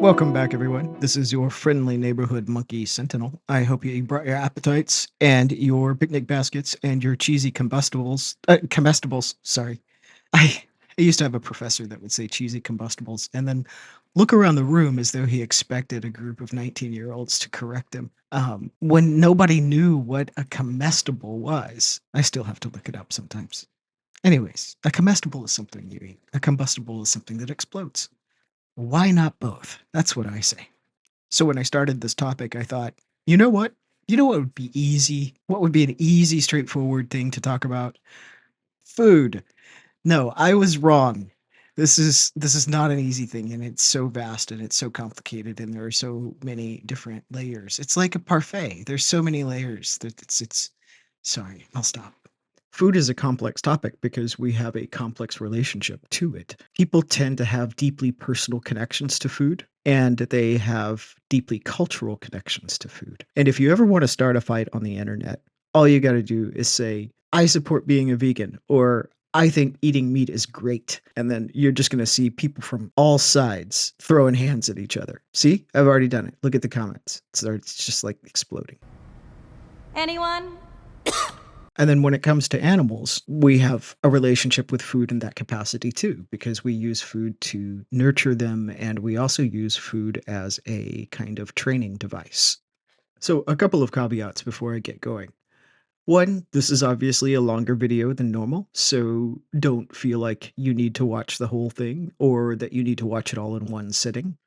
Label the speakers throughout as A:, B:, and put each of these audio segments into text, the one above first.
A: Welcome back, everyone. This is your friendly neighborhood monkey sentinel. I hope you brought your appetites and your picnic baskets and your cheesy combustibles. Sorry, I I used to have a professor that would say cheesy combustibles, and then look around the room as though he expected a group of 19-year-olds to correct him. When nobody knew what a comestible was, I still have to look it up sometimes. Anyways, a comestible is something you eat. A combustible is something that explodes. Why not both? That's what I say. So when I started this topic, I thought, you know what? You know what would be easy? What would be an easy, straightforward thing to talk about? Food. No, I was wrong. This is not an easy thing, and it's so vast and it's so complicated, and there are so many different layers. It's like a parfait. There's so many layers that it's sorry, I'll stop. Food is a complex topic because we have a complex relationship to it. People tend to have deeply personal connections to food, and they have deeply cultural connections to food. And if you ever want to start a fight on the internet, all you got to do is say, I support being a vegan, or I think eating meat is great. And then you're just going to see people from all sides throwing hands at each other. See, I've already done it. Look at the comments. It's just like exploding.
B: Anyone?
A: And then when it comes to animals, we have a relationship with food in that capacity too, because we use food to nurture them and we also use food as a kind of training device. So, a couple of caveats before I get going. One, this is obviously a longer video than normal, so don't feel like you need to watch the whole thing or that you need to watch it all in one sitting.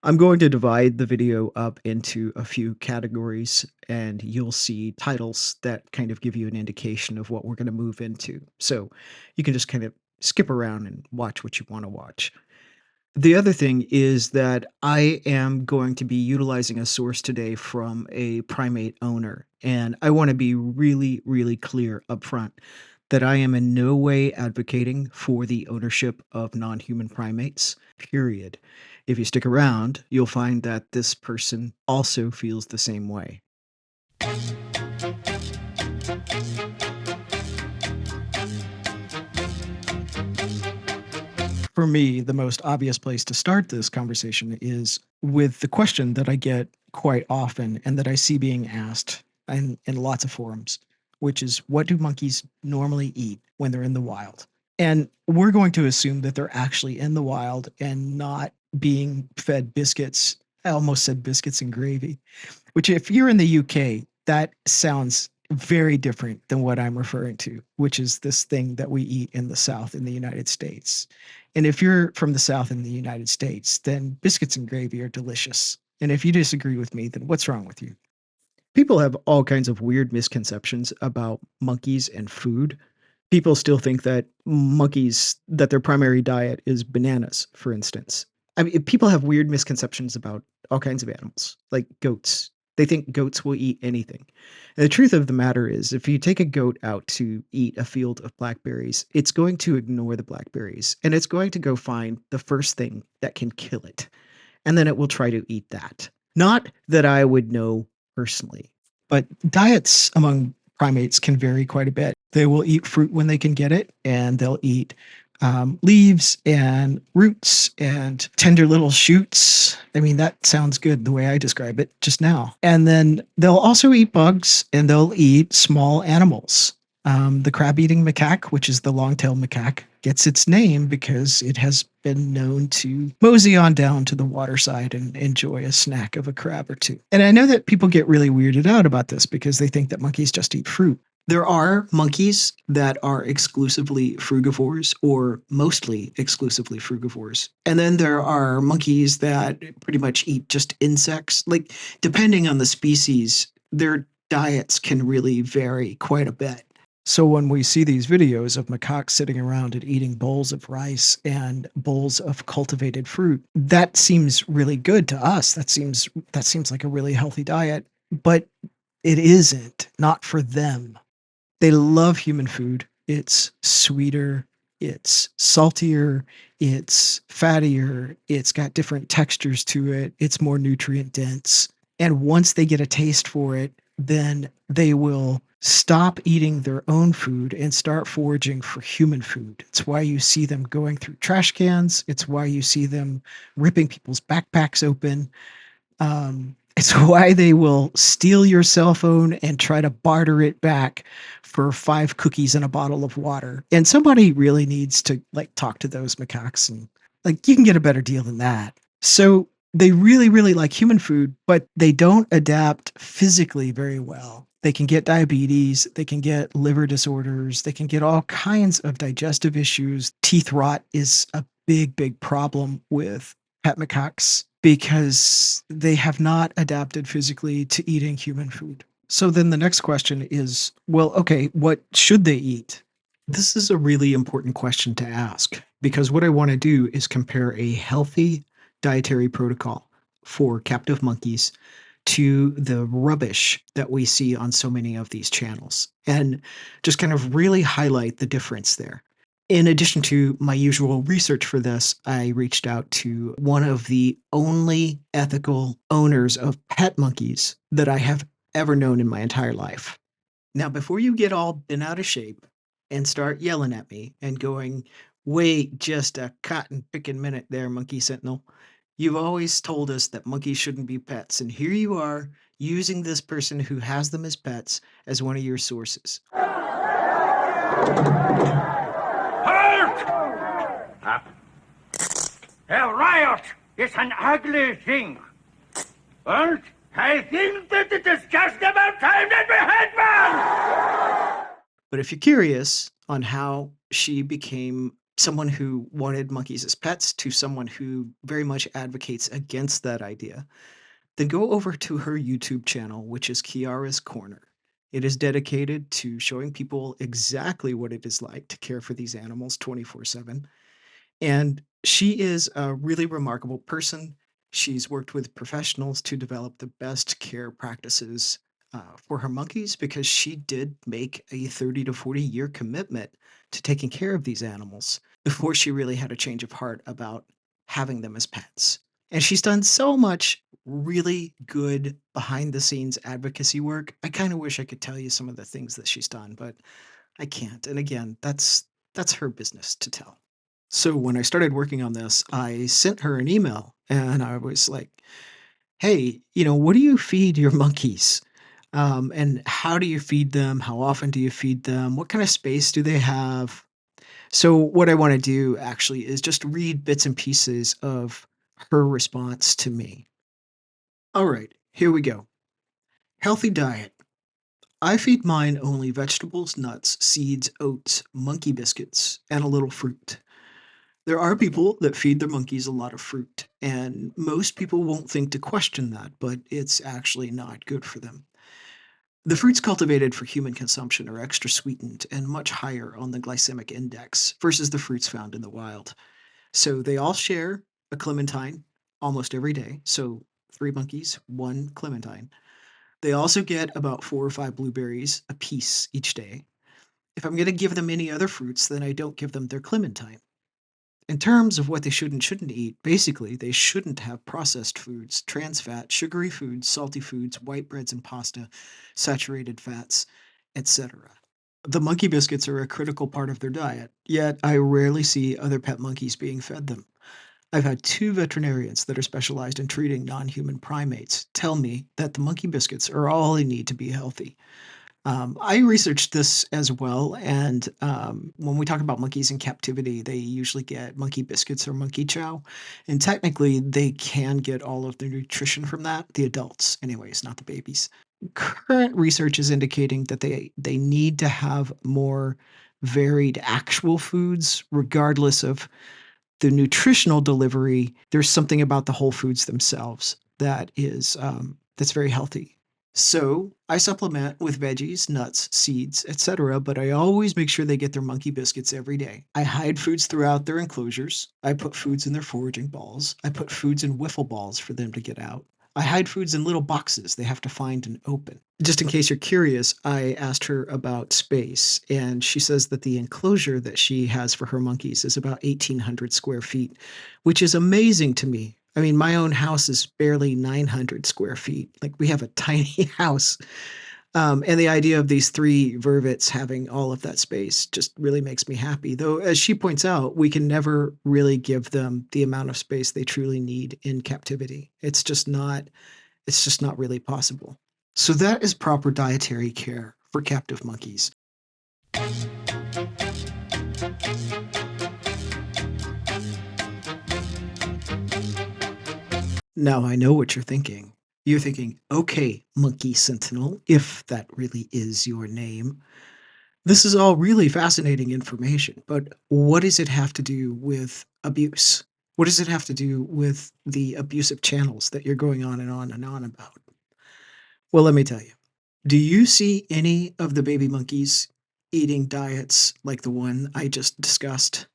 A: I'm going to divide the video up into a few categories, and you'll see titles that kind of give you an indication of what we're going to move into. So you can just kind of skip around and watch what you want to watch. The other thing is that I am going to be utilizing a source today from a primate owner, and I want to be really, really clear up front that I am in no way advocating for the ownership of non human primates, period. If you stick around, you'll find that this person also feels the same way. For me, the most obvious place to start this conversation is with the question that I get quite often and that I see being asked in lots of forums, which is what do monkeys normally eat when they're in the wild? And we're going to assume that they're actually in the wild and not being fed biscuits. I almost said biscuits and gravy, which, if you're in the UK, that sounds very different than what I'm referring to, which is this thing that we eat in the South in the United States. And if you're from the South in the United States, then biscuits and gravy are delicious. And if you disagree with me, then what's wrong with you? People have all kinds of weird misconceptions about monkeys and food. People still think that monkeys, that their primary diet is bananas, for instance. I mean, people have weird misconceptions about all kinds of animals, like goats. They think goats will eat anything. And the truth of the matter is, if you take a goat out to eat a field of blackberries, it's going to ignore the blackberries and it's going to go find the first thing that can kill it. And then it will try to eat that. Not that I would know personally, but diets among primates can vary quite a bit. They will eat fruit when they can get it, and they'll eat leaves and roots and tender little shoots. I mean, that sounds good the way I describe it just now. And then they'll also eat bugs and they'll eat small animals. The crab eating macaque, which is the long-tailed macaque, gets its name because it has been known to mosey on down to the waterside and enjoy a snack of a crab or two. And I know that people get really weirded out about this because they think that monkeys just eat fruit. There are monkeys that are exclusively frugivores or mostly exclusively frugivores. And then there are monkeys that pretty much eat just insects. Like, depending on the species, their diets can really vary quite a bit. So when we see these videos of macaques sitting around and eating bowls of rice and bowls of cultivated fruit, that seems really good to us. That seems like a really healthy diet, but it isn't, not for them. They love human food. It's sweeter, it's saltier, it's fattier, it's got different textures to it, it's more nutrient dense. And once they get a taste for it, then they will stop eating their own food and start foraging for human food. It's why you see them going through trash cans. It's why you see them ripping people's backpacks open. It's why they will steal your cell phone and try to barter it back for 5 cookies and a bottle of water. And somebody really needs to, like, talk to those macaques and, like, you can get a better deal than that. So they really, really like human food, but they don't adapt physically very well. They can get diabetes, they can get liver disorders, they can get all kinds of digestive issues. Teeth rot is a big, big problem with pet macaques because they have not adapted physically to eating human food. So then the next question is, well, okay, what should they eat? This is a really important question to ask because what I want to do is compare a healthy dietary protocol for captive monkeys to the rubbish that we see on so many of these channels and just kind of really highlight the difference there. In addition to my usual research for this, I reached out to one of the only ethical owners of pet monkeys that I have ever known in my entire life. Now, before you get all bent out of shape and start yelling at me and going, wait just a cotton picking minute there, Monkey Sentinel. You've always told us that monkeys shouldn't be pets, and here you are using this person who has them as pets as one of your sources.
C: Halt! A riot is an ugly thing. And I think that it is just about time that we had one!
A: But if you're curious on how she became someone who wanted monkeys as pets to someone who very much advocates against that idea, then go over to her YouTube channel, which is Kiara's Corner. It is dedicated to showing people exactly what it is like to care for these animals 24/7. And she is a really remarkable person. She's worked with professionals to develop the best care practices for her monkeys because she did make a 30 to 40-year commitment to taking care of these animals before she really had a change of heart about having them as pets. And she's done so much really good behind the scenes advocacy work. I kind of wish I could tell you some of the things that she's done, but I can't. And again, that's her business to tell. So when I started working on this, I sent her an email and I was like, "Hey, what do you feed your monkeys? And how do you feed them? How often do you feed them? What kind of space do they have?" So what I want to do actually is just read bits and pieces of her response to me. All right, here we go. Healthy diet. I feed mine only vegetables, nuts, seeds, oats, monkey biscuits, and a little fruit. There are people that feed their monkeys a lot of fruit, and most people won't think to question that, but it's actually not good for them. The fruits cultivated for human consumption are extra sweetened and much higher on the glycemic index versus the fruits found in the wild. So they all share a clementine almost every day. So 3 monkeys, 1 clementine. They also get about 4 or 5 blueberries a piece each day. If I'm going to give them any other fruits, then I don't give them their clementine. In terms of what they should and shouldn't eat, basically, they shouldn't have processed foods, trans fat, sugary foods, salty foods, white breads and pasta, saturated fats, etc. The monkey biscuits are a critical part of their diet, yet I rarely see other pet monkeys being fed them. I've had 2 veterinarians that are specialized in treating non human primates tell me that the monkey biscuits are all they need to be healthy. I researched this as well, and when we talk about monkeys in captivity, they usually get monkey biscuits or monkey chow, and technically they can get all of their nutrition from that, the adults anyways, not the babies. Current research is indicating that they need to have more varied actual foods regardless of the nutritional delivery. There's something about the whole foods themselves that is that's very healthy. So I supplement with veggies, nuts, seeds, etc., but I always make sure they get their monkey biscuits every day. I hide foods throughout their enclosures. I put foods in their foraging balls. I put foods in wiffle balls for them to get out. I hide foods in little boxes they have to find and open. Just in case you're curious, I asked her about space, and she says that the enclosure that she has for her monkeys is about 1,800 square feet, which is amazing to me. I mean, my own house is barely 900 square feet. Like, we have a tiny house. And the idea of these 3 vervets having all of that space just really makes me happy. Though, as she points out, we can never really give them the amount of space they truly need in captivity. It's just not really possible. So that is proper dietary care for captive monkeys. Now I know what you're thinking. You're thinking, okay, Monkey Sentinel, if that really is your name. This is all really fascinating information, but what does it have to do with abuse? What does it have to do with the abusive channels that you're going on and on and on about? Well, let me tell you. Do you see any of the baby monkeys eating diets like the one I just discussed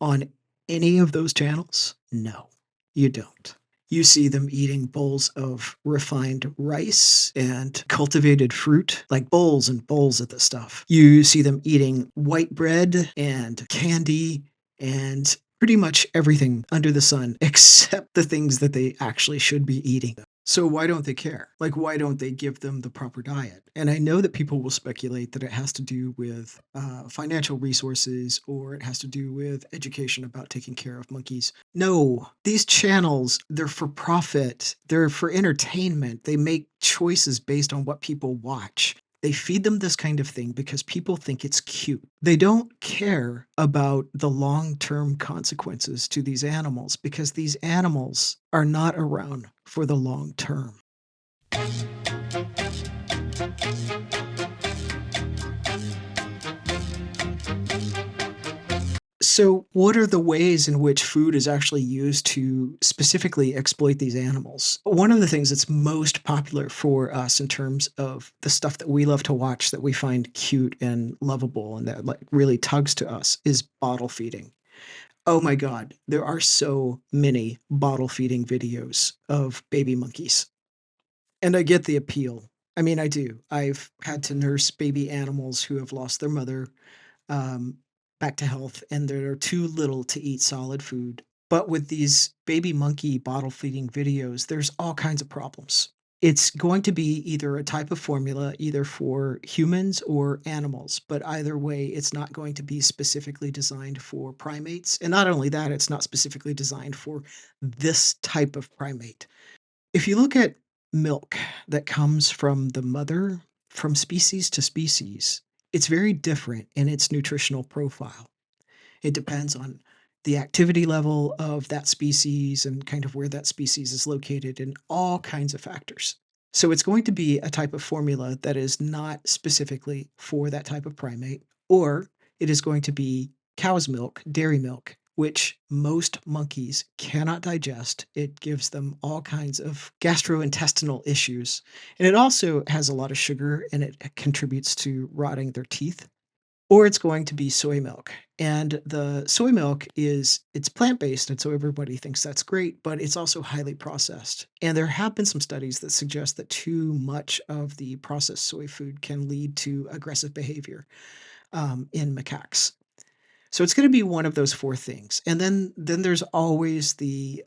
A: on any of those channels? No, you don't. You see them eating bowls of refined rice and cultivated fruit, like bowls and bowls of the stuff. You see them eating white bread and candy and pretty much everything under the sun except the things that they actually should be eating. So why don't they care? Like, why don't they give them the proper diet? And I know that people will speculate that it has to do with financial resources or it has to do with education about taking care of monkeys. No, these channels, they're for profit. They're for entertainment. They make choices based on what people watch. They feed them this kind of thing because people think it's cute. They don't care about the long-term consequences to these animals because these animals are not around for the long term. So, what are the ways in which food is actually used to specifically exploit these animals? One of the things that's most popular for us in terms of the stuff that we love to watch that we find cute and lovable and that like really tugs to us is bottle feeding. Oh my God, there are so many bottle feeding videos of baby monkeys. And I get the appeal. I mean, I do. I've had to nurse baby animals who have lost their mother um, back to health, and they're too little to eat solid food. But with these baby monkey bottle feeding videos, there's all kinds of problems. It's going to be either a type of formula, either for humans or animals, but either way, it's not going to be specifically designed for primates. And not only that, it's not specifically designed for this type of primate. If you look at milk that comes from the mother, from species to species, it's very different in its nutritional profile. It depends on the activity level of that species and kind of where that species is located and all kinds of factors. So it's going to be a type of formula that is not specifically for that type of primate, or it is going to be cow's milk, dairy milk, which most monkeys cannot digest. It gives them all kinds of gastrointestinal issues. And it also has a lot of sugar and it contributes to rotting their teeth. Or it's going to be soy milk. And the soy milk it's plant-based, and so everybody thinks that's great, but it's also highly processed. And there have been some studies that suggest that too much of the processed soy food can lead to aggressive behavior in macaques. So it's gonna be one of those 4 things. And then there's always the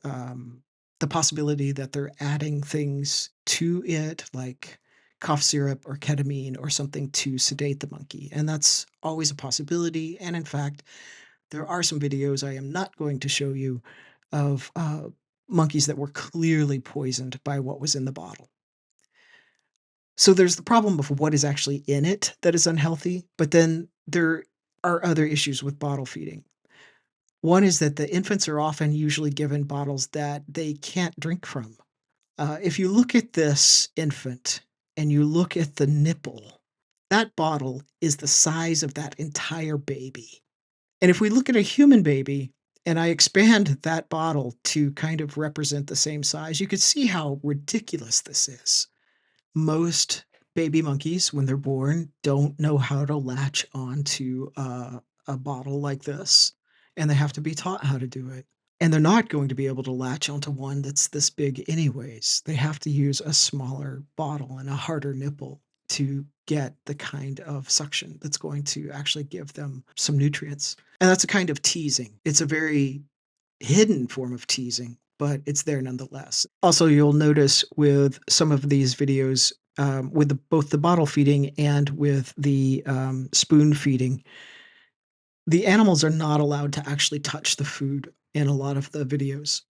A: possibility that they're adding things to it, like cough syrup or ketamine or something to sedate the monkey, and that's always a possibility, and in fact, there are some videos I am not going to show you of, monkeys that were clearly poisoned by what was in the bottle. So there's the problem of what is actually in it that is unhealthy, but then there are other issues with bottle feeding. One is that the infants are often usually given bottles that they can't drink from. If you look at this infant and you look at the nipple, that bottle is the size of that entire baby. And if we look at a human baby and I expand that bottle to kind of represent the same size, you could see how ridiculous this is. Most baby monkeys, when they're born, don't know how to latch onto a bottle like this, and they have to be taught how to do it. And they're not going to be able to latch onto one that's this big anyways. They have to use a smaller bottle and a harder nipple to get the kind of suction that's going to actually give them some nutrients. And that's a kind of teasing. It's a very hidden form of teasing, but it's there nonetheless. Also, you'll notice with some of these videos, with both the bottle feeding and with the spoon feeding, the animals are not allowed to actually touch the food in a lot of the videos.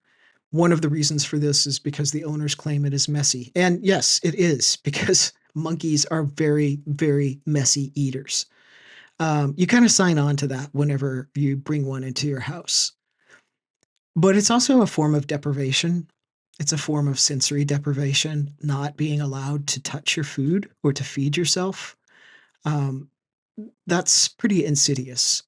A: One of the reasons for this is because the owners claim it is messy. And yes, it is, because monkeys are very, very messy eaters. You kind of sign on to that whenever you bring one into your house. But it's also a form of deprivation. It's a form of sensory deprivation, not being allowed to touch your food or to feed yourself. Um, that's pretty insidious.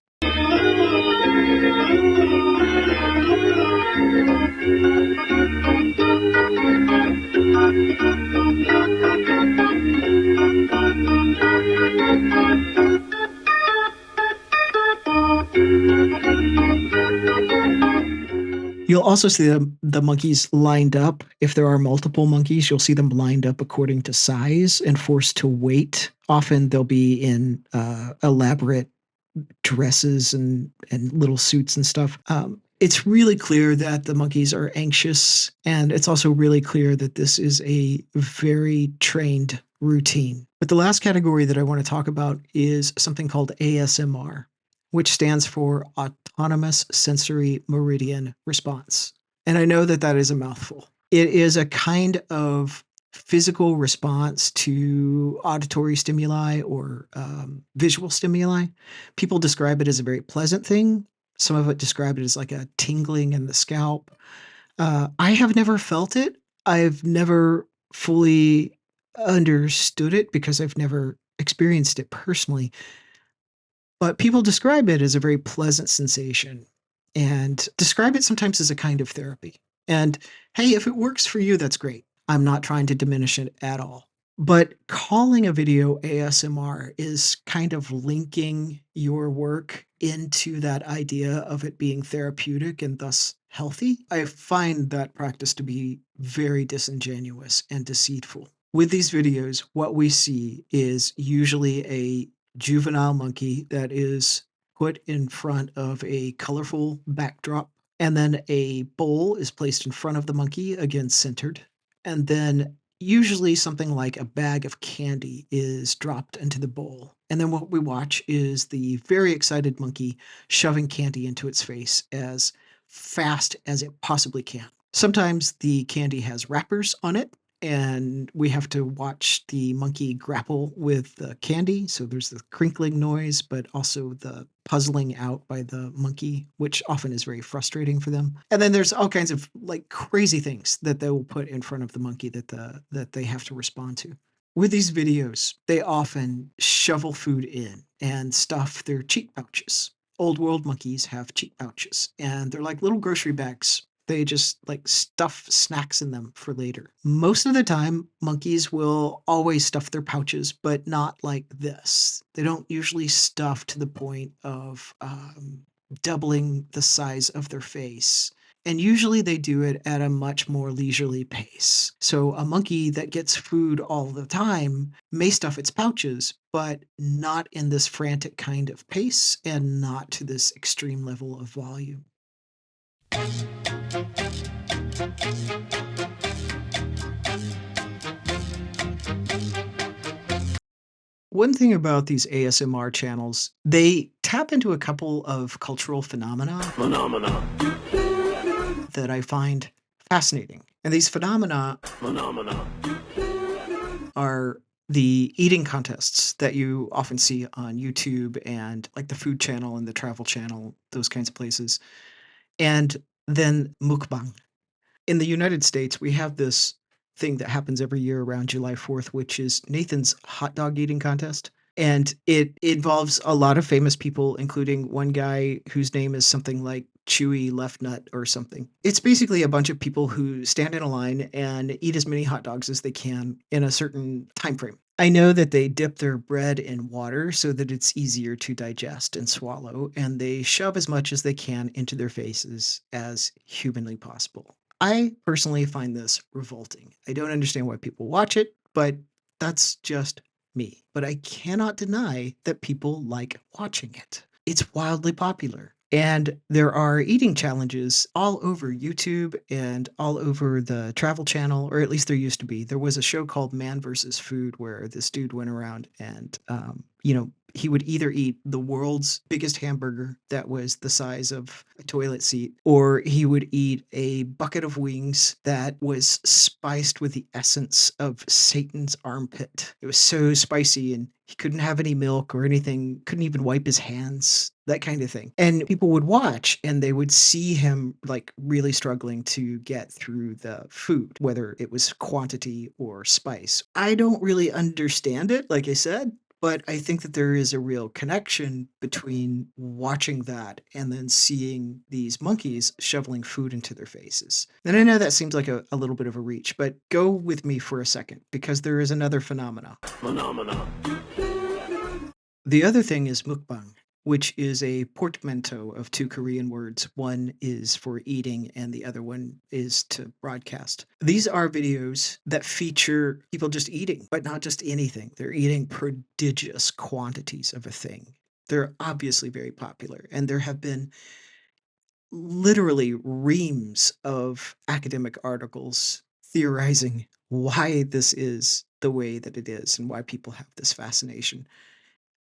A: You'll also see the monkeys lined up. If there are multiple monkeys, you'll see them lined up according to size and forced to wait. Often they'll be in elaborate dresses and little suits and stuff. It's really clear that the monkeys are anxious, and it's also really clear that this is a very trained routine. But the last category that I want to talk about is something called ASMR, which stands for Autonomous Sensory Meridian Response. And I know that that is a mouthful. It is a kind of physical response to auditory stimuli or visual stimuli. People describe it as a very pleasant thing. Some of it describe it as like a tingling in the scalp. I have never felt it. I've never fully understood it because I've never experienced it personally. But people describe it as a very pleasant sensation and describe it sometimes as a kind of therapy. And hey, if it works for you, that's great. I'm not trying to diminish it at all. But calling a video ASMR is kind of linking your work into that idea of it being therapeutic and thus healthy. I find that practice to be very disingenuous and deceitful. With these videos, what we see is usually a juvenile monkey that is put in front of a colorful backdrop, and then a bowl is placed in front of the monkey, again centered, and then usually something like a bag of candy is dropped into the bowl. And then what we watch is the very excited monkey shoving candy into its face as fast as it possibly can. Sometimes the candy has wrappers on it, and we have to watch the monkey grapple with the candy. So there's the crinkling noise, but also the puzzling out by the monkey, which often is very frustrating for them. And then there's all kinds of like crazy things that they will put in front of the monkey that they have to respond to. With these videos, they often shovel food in and stuff their cheek pouches. Old world monkeys have cheek pouches, and they're like little grocery bags. They just like stuff snacks in them for later. Most of the time, monkeys will always stuff their pouches, but not like this. They don't usually stuff to the point of doubling the size of their face. And usually they do it at a much more leisurely pace. So a monkey that gets food all the time may stuff its pouches, but not in this frantic kind of pace and not to this extreme level of volume. One thing about these ASMR channels, they tap into a couple of cultural phenomena that I find fascinating. And these phenomena are the eating contests that you often see on YouTube and like the Food Channel and the Travel Channel, those kinds of places. And then mukbang. In the United States, we have this thing that happens every year around July 4th, which is Nathan's hot dog eating contest. And it involves a lot of famous people, including one guy whose name is something like Chewy Left Nut or something. It's basically a bunch of people who stand in a line and eat as many hot dogs as they can in a certain time frame. I know that they dip their bread in water so that it's easier to digest and swallow, and they shove as much as they can into their faces as humanly possible. I personally find this revolting. I don't understand why people watch it, but that's just me. But I cannot deny that people like watching it. It's wildly popular. And there are eating challenges all over YouTube and all over the Travel Channel, or at least there used to be. There was a show called Man versus Food where this dude went around and, he would either eat the world's biggest hamburger that was the size of a toilet seat, or he would eat a bucket of wings that was spiced with the essence of Satan's armpit. It was so spicy and he couldn't have any milk or anything, couldn't even wipe his hands, that kind of thing. And people would watch and they would see him like really struggling to get through the food, whether it was quantity or spice. I don't really understand it, like I said, but I think that there is a real connection between watching that and then seeing these monkeys shoveling food into their faces. And I know that seems like a little bit of a reach, but go with me for a second because there is another phenomena. The other thing is mukbang, which is a portmanteau of two Korean words. One is for eating and the other one is to broadcast. These are videos that feature people just eating, but not just anything. They're eating prodigious quantities of a thing. They're obviously very popular, and there have been literally reams of academic articles theorizing why this is the way that it is and why people have this fascination.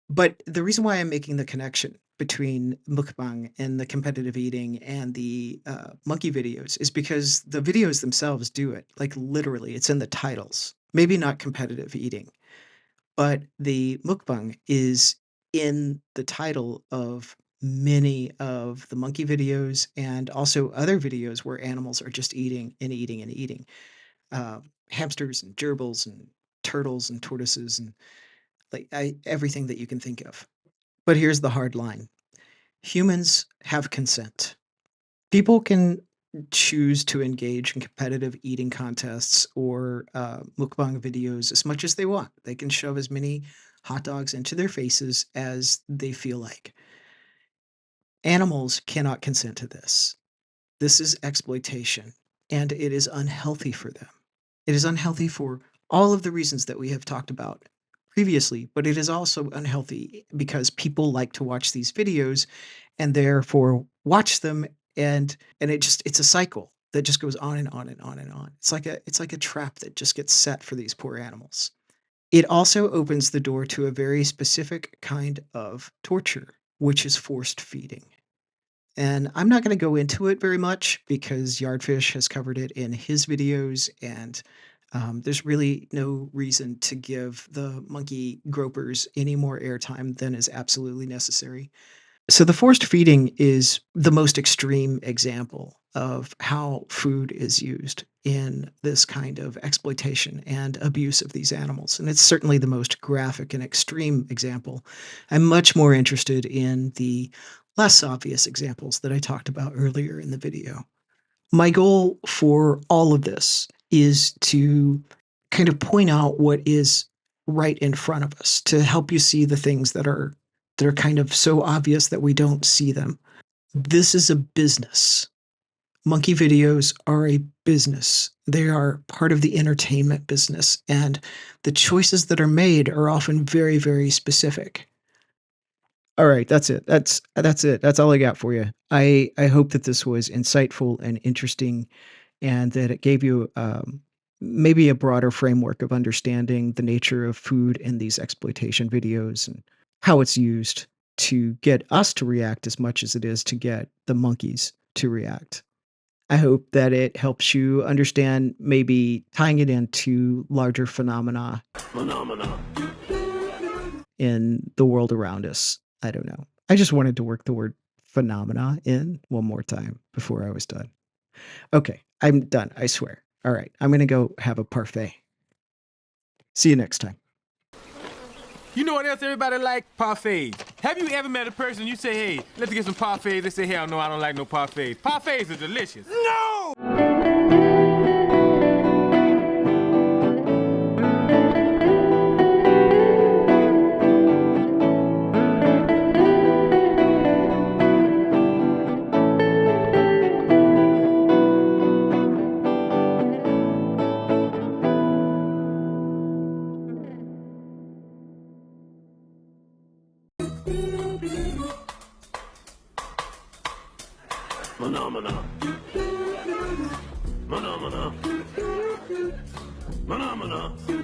A: But the reason why I'm making the connection between mukbang and the competitive eating and the monkey videos is because the videos themselves do it. Like literally, it's in the titles. Maybe not competitive eating, but the mukbang is in the title of many of the monkey videos and also other videos where animals are just eating and eating and eating. Uh, Hamsters and gerbils and turtles and tortoises and everything that you can think of. But here's the hard line. Humans have consent. People can choose to engage in competitive eating contests or mukbang videos as much as they want. They can shove as many hot dogs into their faces as they feel like. Animals cannot consent to this. This is exploitation, and it is unhealthy for them. It is unhealthy for all of the reasons that we have talked about previously, but it is also unhealthy because people like to watch these videos and therefore watch them and it's a cycle that just goes on and on and on and on. It's like a trap that just gets set for these poor animals. It also opens the door to a very specific kind of torture, which is forced feeding. And I'm not going to go into it very much because Yardfish has covered it in his videos, and there's really no reason to give the monkey gropers any more airtime than is absolutely necessary. So, the forced feeding is the most extreme example of how food is used in this kind of exploitation and abuse of these animals. And it's certainly the most graphic and extreme example. I'm much more interested in the less obvious examples that I talked about earlier in the video. My goal for all of this is to kind of point out what is right in front of us to help you see the things that are kind of so obvious that we don't see them. This is a business. Monkey videos are a business. They are part of the entertainment business, and the choices that are made are often very, very specific. All right, that's it. That's it. That's all I got for you. I hope that this was insightful and interesting, and that it gave you maybe a broader framework of understanding the nature of food in these exploitation videos and how it's used to get us to react as much as it is to get the monkeys to react. I hope that it helps you understand maybe tying it into larger phenomena in the world around us. I don't know. I just wanted to work the word phenomena in one more time before I was done. Okay, I'm done, I swear. All right, I'm going to go have a parfait. See you next time.
D: You know what else everybody like? Parfaits. Have you ever met a person you say, hey, let's get some parfaits? They say, hell no, I don't like no parfaits. Parfaits are delicious. No!
E: Phenomena. Phenomena. Phenomena.